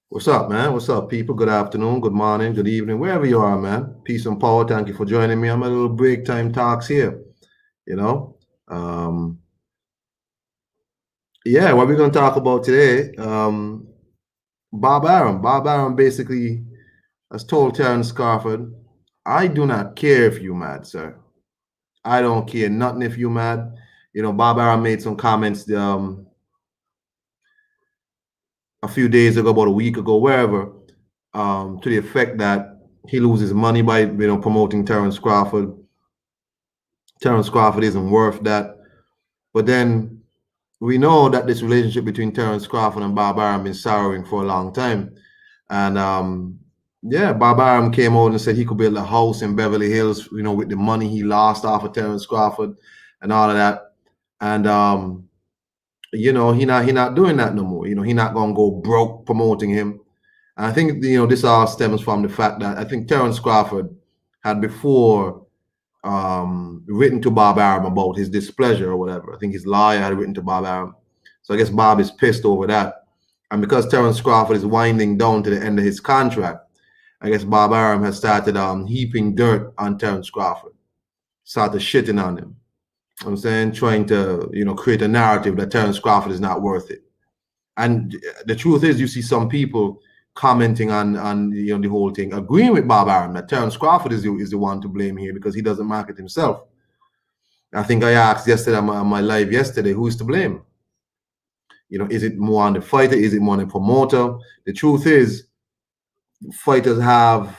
What's up, man? What's up, people? Good afternoon, good morning, good evening, wherever you are, man. Peace and power. Thank you for joining me. I'm a little break time talks here. You know, um, yeah. What we're gonna talk about today? Bob Arum. Bob Arum basically has told Terrence Crawford, "I do not care if you mad, sir. I don't care nothing if you mad." Bob Arum made some comments a few days ago, about a week ago, wherever, to the effect that he loses money by promoting Terrence Crawford. Terrence Crawford isn't worth that. But then we know that this relationship between Terrence Crawford and Bob Arum been souring for a long time. And yeah, Bob Arum came out and said he could build a house in Beverly Hills, with the money he lost off of Terrence Crawford and all of that. And he not doing that no more. He not gonna go broke promoting him. And I think this all stems from the fact that I think Terrence Crawford had before written to Bob Arum about his displeasure or whatever. I think his lawyer had written to Bob Arum. So I guess Bob is pissed over that. And because Terrence Crawford is winding down to the end of his contract, I guess Bob Arum has started heaping dirt on Terrence Crawford, started shitting on him. I'm saying, trying to, create a narrative that Terrence Crawford is not worth it. And the truth is, you see some people commenting on the whole thing, agreeing with Bob Arum that Terrence Crawford is the one to blame here because he doesn't market himself. I think I asked yesterday on my live yesterday, who is to blame? Is it more on the fighter? Is it more on the promoter? The truth is, fighters have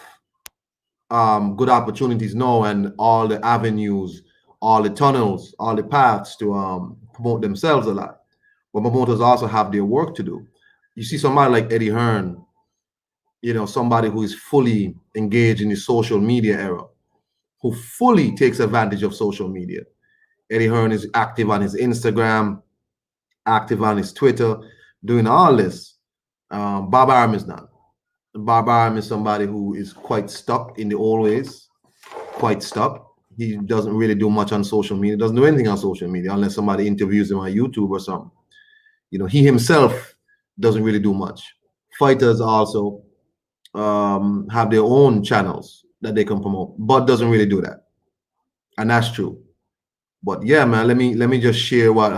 good opportunities now and all the avenues, all the tunnels, all the paths to promote themselves a lot. But promoters also have their work to do. You see somebody like Eddie Hearn, somebody who is fully engaged in the social media era, who fully takes advantage of social media. Eddie Hearn is active on his Instagram, active on his Twitter, doing all this. Bob Arum is not. Bob Arum is somebody who is quite stuck in the old ways, quite stuck. He doesn't really do much on social media, doesn't do anything on social media unless somebody interviews him on YouTube or something. He himself doesn't really do much. Fighters also have their own channels that they can promote, but doesn't really do that. And that's true. But yeah, man, let me just share what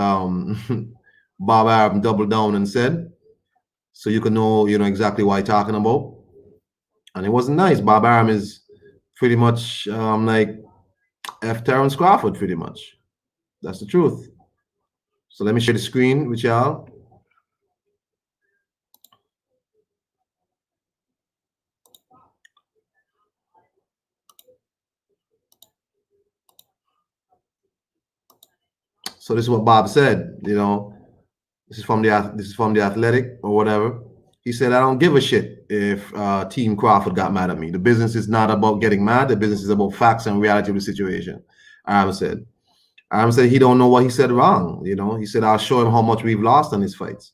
Bob Arum doubled down and said, so you can know exactly what I'm talking about. And it wasn't nice. Bob Arum is pretty much like F Terrence Crawford, pretty much. That's the truth. So let me share the screen with y'all. So this is what Bob said. This is from the Athletic or whatever. He said, "I don't give a shit if Team Crawford got mad at me. The business is not about getting mad. The business is about facts and reality of the situation." Arum said. Arum said he don't know what he said wrong. He said, "I'll show him how much we've lost on his fights."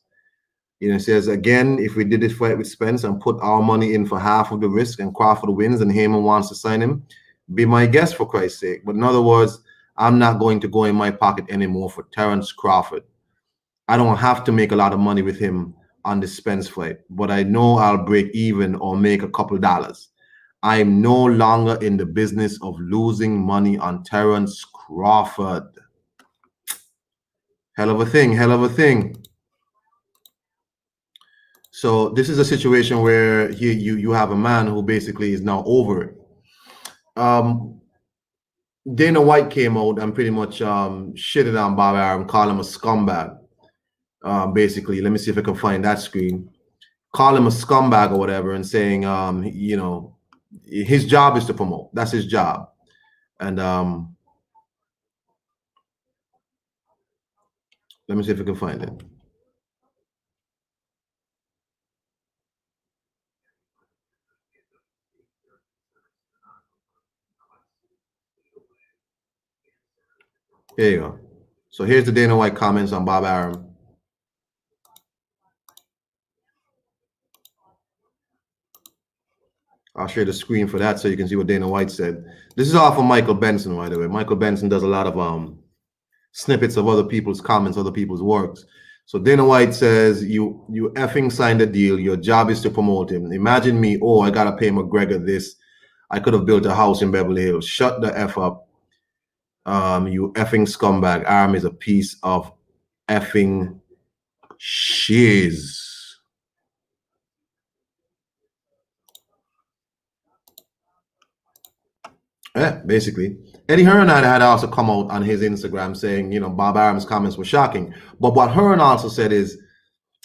He says, "Again, if we did this fight with Spence and put our money in for half of the risk and Crawford wins and Heyman wants to sign him, be my guest for Christ's sake. But in other words, I'm not going to go in my pocket anymore for Terrence Crawford. I don't have to make a lot of money with him on the Spence fight, but I know I'll break even or make a couple dollars. I'm no longer in the business of losing money on Terrence Crawford." Hell of a thing, hell of a thing. So this is a situation where you have a man who basically is now over it. Dana White came out and pretty much shitted on Bob Arum, called him a scumbag. Basically, let me see if I can find that screen. Call him a scumbag or whatever, and saying, his job is to promote. That's his job. And let me see if I can find it. Here you go. So here's the Dana White comments on Bob Arum. I'll share the screen for that so you can see what Dana White said. This is all from Michael Benson, by the way. Michael Benson does a lot of snippets of other people's comments, other people's works. So Dana White says, you effing signed a deal. Your job is to promote him. Imagine me. Oh, I gotta pay McGregor this. I could have built a house in Beverly Hills. Shut the f up. You effing scumbag. Arum is a piece of effing shiz. Yeah, basically. Eddie Hearn had also come out on his Instagram saying, Bob Arum's comments were shocking. But what Hearn also said is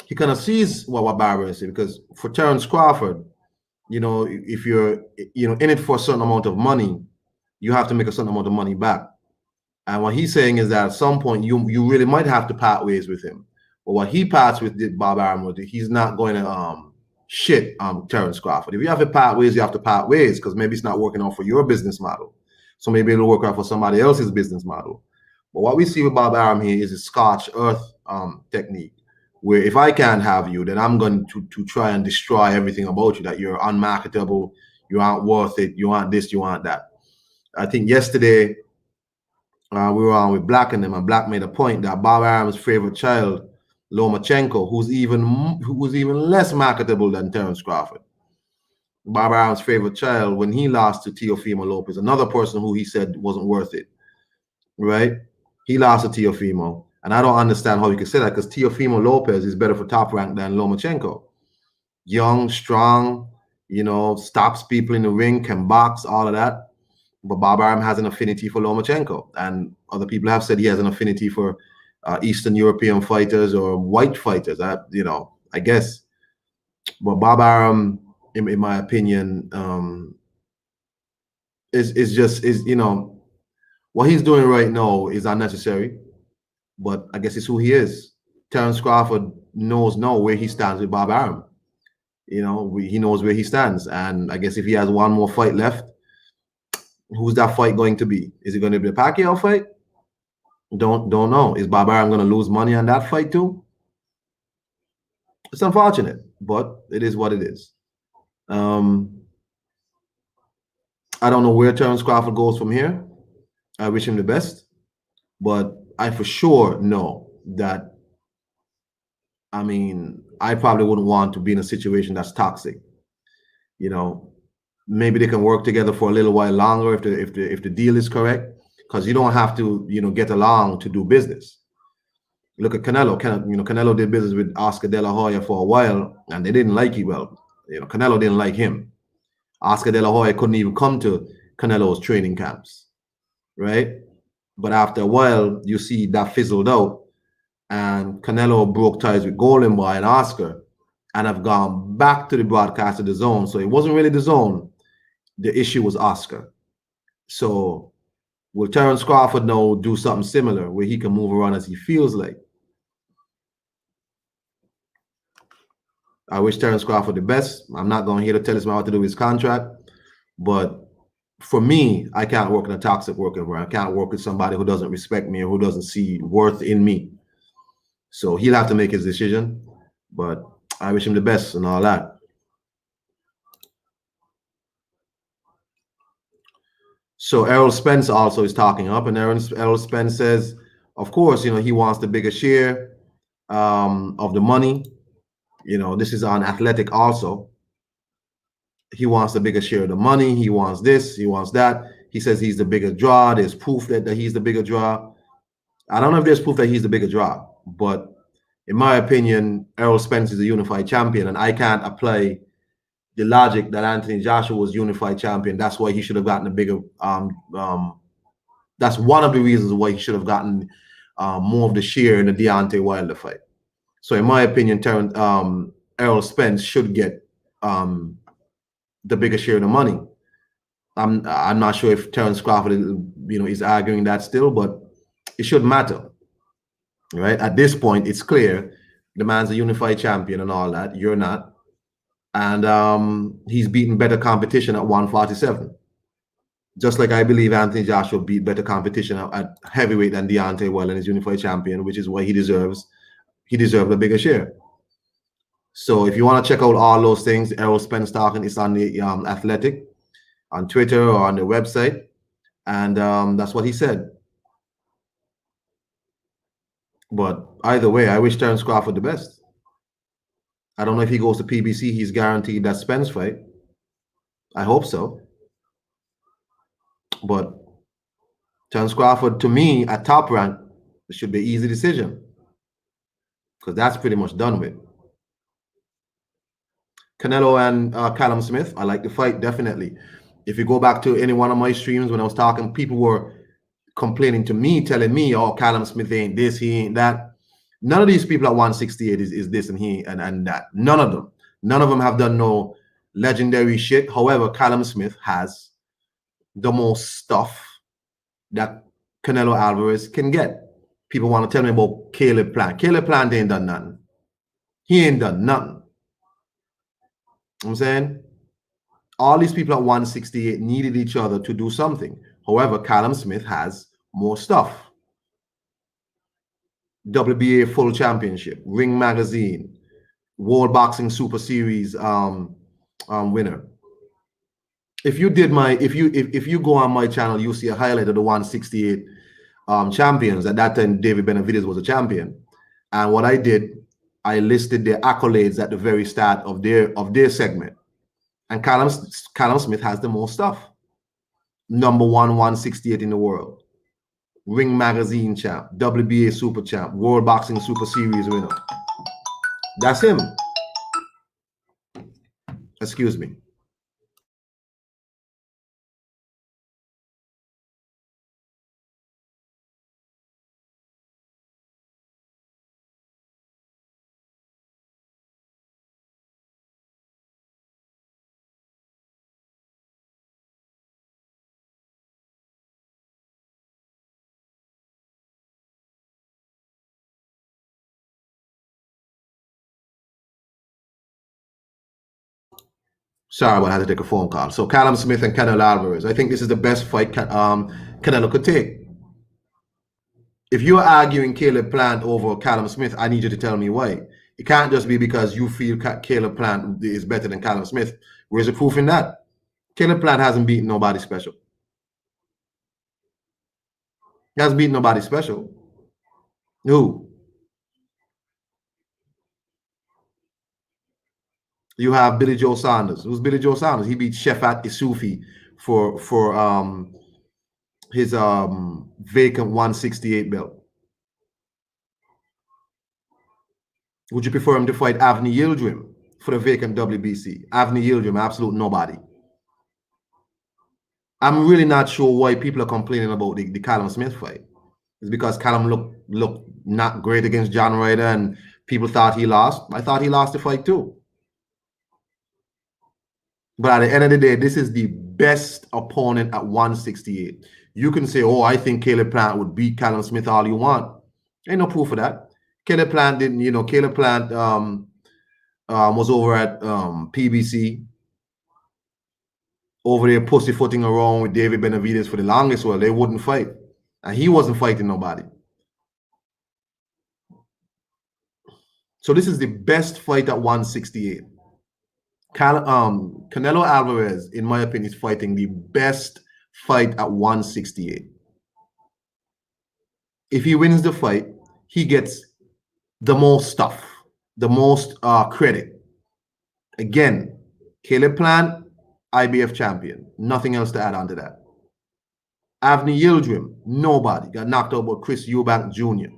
he kind of sees what Bob Arum said, because for Terence Crawford, if you're, in it for a certain amount of money, you have to make a certain amount of money back. And what he's saying is that at some point you really might have to part ways with him. But what he parts with Bob Arum with, he's not going to shit Terence Crawford. If you have to part ways, you have to part ways, because maybe it's not working out for your business model. So maybe it'll work out for somebody else's business model. But what we see with Bob Arum here is a scorched earth technique, where if I can't have you, then I'm going to try and destroy everything about you, that you're unmarketable, you aren't worth it, you want this, you want that. I think yesterday we were on with Black and them, and Black made a point that Bob Arum's favorite child, Lomachenko, who's even less marketable than Terence Crawford. Bob Arum's favorite child, when he lost to Teofimo Lopez, another person who he said wasn't worth it, right? He lost to Teofimo. And I don't understand how you could say that, because Teofimo Lopez is better for top rank than Lomachenko. Young, strong, stops people in the ring, can box, all of that. But Bob Arum has an affinity for Lomachenko. And other people have said he has an affinity for Eastern European fighters or white fighters. I guess. But Bob Arum, in my opinion, is what he's doing right now is unnecessary. But I guess it's who he is. Terence Crawford knows now where he stands with Bob Arum. He knows where he stands. And I guess if he has one more fight left, who's that fight going to be? Is it going to be a Pacquiao fight? Don't know. Is Bob Arum going to lose money on that fight too? It's unfortunate, but it is what it is. I don't know where Terence Crawford goes from here. I wish him the best, but I for sure know that, I probably wouldn't want to be in a situation that's toxic. Maybe they can work together for a little while longer if the deal is correct, because you don't have to get along to do business. Look at Canelo. Canelo did business with Oscar De La Hoya for a while, and they didn't like him. Well, Canelo didn't like him. Oscar De La Hoya couldn't even come to Canelo's training camps, right? But after a while, you see that fizzled out, and Canelo broke ties with Golden Boy and Oscar, and have gone back to the broadcast of the Zone. So it wasn't really the Zone. The issue was Oscar. So will Terence Crawford now do something similar, where he can move around as he feels like? I wish Terence Crawford the best. I'm not going here to tell him how to do his contract, but for me, I can't work in a toxic work environment. I can't work with somebody who doesn't respect me or who doesn't see worth in me. So he'll have to make his decision, but I wish him the best and all that. So Errol Spence also is talking up, and Errol Spence says, of course, he wants the bigger share of the money. This is on Athletic also. He wants the bigger share of the money. He wants this. He wants that. He says he's the bigger draw. There's proof that he's the bigger draw. I don't know if there's proof that he's the bigger draw, but in my opinion, Errol Spence is a unified champion, and I can't apply the logic that Anthony Joshua was unified champion. That's why he should have gotten a bigger. That's one of the reasons why he should have gotten more of the share in the Deontay Wilder fight. So in my opinion, Errol Spence should get the bigger share of the money. I'm not sure if Terence Crawford is arguing that still, but it shouldn't matter, right? At this point, it's clear the man's a unified champion and all that. You're not, and he's beaten better competition at 147. Just like I believe Anthony Joshua beat better competition at heavyweight than Deontay Wilder and is unified champion, which is why he deserved a bigger share. So if you want to check out all those things, Errol Spence talking, it's on the Athletic, on Twitter or on the website. And that's what he said. But either way, I wish Terence Crawford the best. I don't know if he goes to PBC, he's guaranteed that Spence fight. I hope so. But Terence Crawford, to me, at top rank, it should be an easy decision because that's pretty much done with. Canelo and Callum Smith, I like the fight, definitely. If you go back to any one of my streams when I was talking, people were complaining to me, telling me, oh, Callum Smith ain't this, he ain't that. None of these people at 168 is this and he and that. None of them. None of them have done no legendary shit. However, Callum Smith has the most stuff that Canelo Alvarez can get. People want to tell me about Caleb Plant. Caleb Plant ain't done nothing. He ain't done nothing. You know what I'm saying? All these people at 168 needed each other to do something. However, Callum Smith has more stuff. WBA full championship, Ring Magazine, World Boxing Super Series winner. If you did my if you go on my channel, you'll see a highlight of the 168 champions. At that time, David Benavidez was a champion. And what I did, I listed their accolades at the very start of their segment. And Callum Smith has the most stuff. Number 168 in the world. Ring Magazine champ, WBA Super champ, World Boxing Super Series winner. That's him. Excuse me. Sorry, but I had to take a phone call. So Callum Smith and Canelo Alvarez. I think this is the best fight Canelo could take. If you're arguing Caleb Plant over Callum Smith, I need you to tell me why. It can't just be because you feel Caleb Plant is better than Callum Smith. Where's the proof in that? Caleb Plant hasn't beaten nobody special. He hasn't beaten nobody special. Who? You have Billy Joe Saunders. Who's Billy Joe Saunders? He beat Shefat Isufi for his vacant 168 belt. Would you prefer him to fight Avni Yildirim for the vacant WBC? Avni Yildirim, absolute nobody. I'm really not sure why people are complaining about the Callum Smith fight. It's because Callum looked not great against John Ryder and people thought he lost. I thought he lost the fight too. But at the end of the day, this is the best opponent at 168. You can say, oh, I think Caleb Plant would beat Callum Smith all you want. Ain't no proof of that. Caleb Plant didn't, Caleb Plant was over at PBC, over there pussyfooting around with David Benavidez for the longest while. They wouldn't fight. And he wasn't fighting nobody. So this is the best fight at 168. Canelo Alvarez, in my opinion, is fighting the best fight at 168. If he wins the fight, he gets the most stuff, the most credit. Again, Caleb Plant, IBF champion. Nothing else to add on to that. Avni Yildirim, nobody. Got knocked out by Chris Eubank Jr.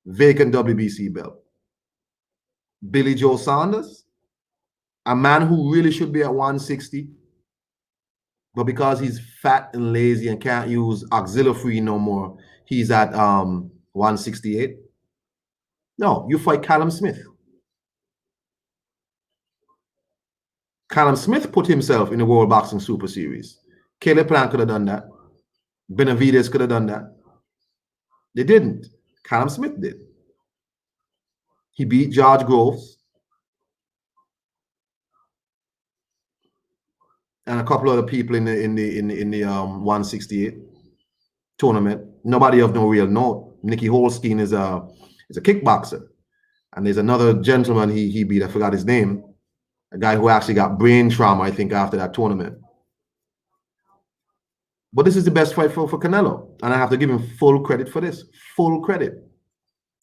Vacant WBC belt. Billy Joe Saunders, a man who really should be at 160, but because he's fat and lazy and can't use auxiliary no more, he's at 168. No, you fight Callum Smith. Callum Smith put himself in the World Boxing Super Series. Caleb Plant could have done that. Benavidez could have done that. They didn't. Callum Smith did. He beat George Groves and a couple other people in the 168 tournament. Nobody of no real note. Nicky Holstein is a kickboxer, and there's another gentleman he beat. I forgot his name. A guy who actually got brain trauma, I think, after that tournament. But this is the best fight for Canelo, and I have to give him full credit for this. Full credit.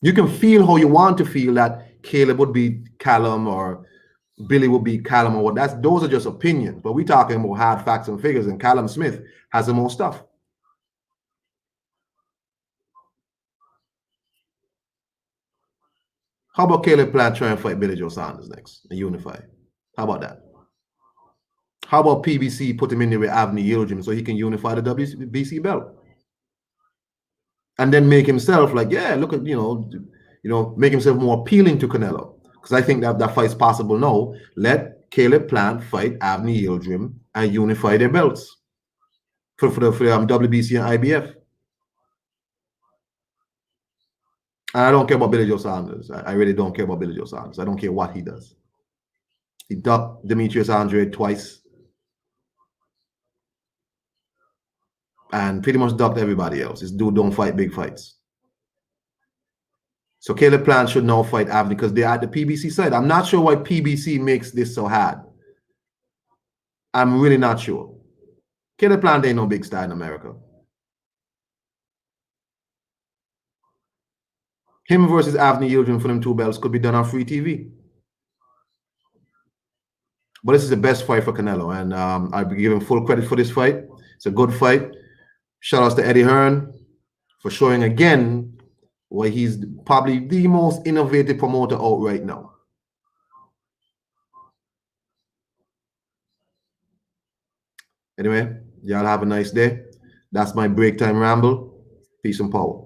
You can feel how you want to feel that Caleb would beat Callum or Billy would beat Callum or what. Those are just opinions. But we're talking about hard facts and figures, and Callum Smith has the most stuff. How about Caleb Plant try and fight Billy Joe Saunders next and unify? How about that? How about PBC put him in there with Avni Yildirim so he can unify the WBC belt? And then make himself like, yeah, look at, make himself more appealing to Canelo. Because I think that fight's possible now. Let Caleb Plant fight Avni Yildirim and unify their belts for the WBC and IBF. And I don't care about Billy Joe Saunders. I really don't care about Billy Joe Saunders. I don't care what he does. He ducked Demetrius Andrade twice. And pretty much ducked everybody else. This dude don't fight big fights. So Caleb Plant should now fight Avni because they're at the PBC side. I'm not sure why PBC makes this so hard. I'm really not sure. Caleb Plant ain't no big star in America. Him versus Avni Yildirim for them two belts could be done on free TV. But this is the best fight for Canelo, and I'll be giving full credit for this fight. It's a good fight. Shout outs to Eddie Hearn for showing again why he's probably the most innovative promoter out right now. Anyway, y'all have a nice day. That's my break time ramble. Peace and power.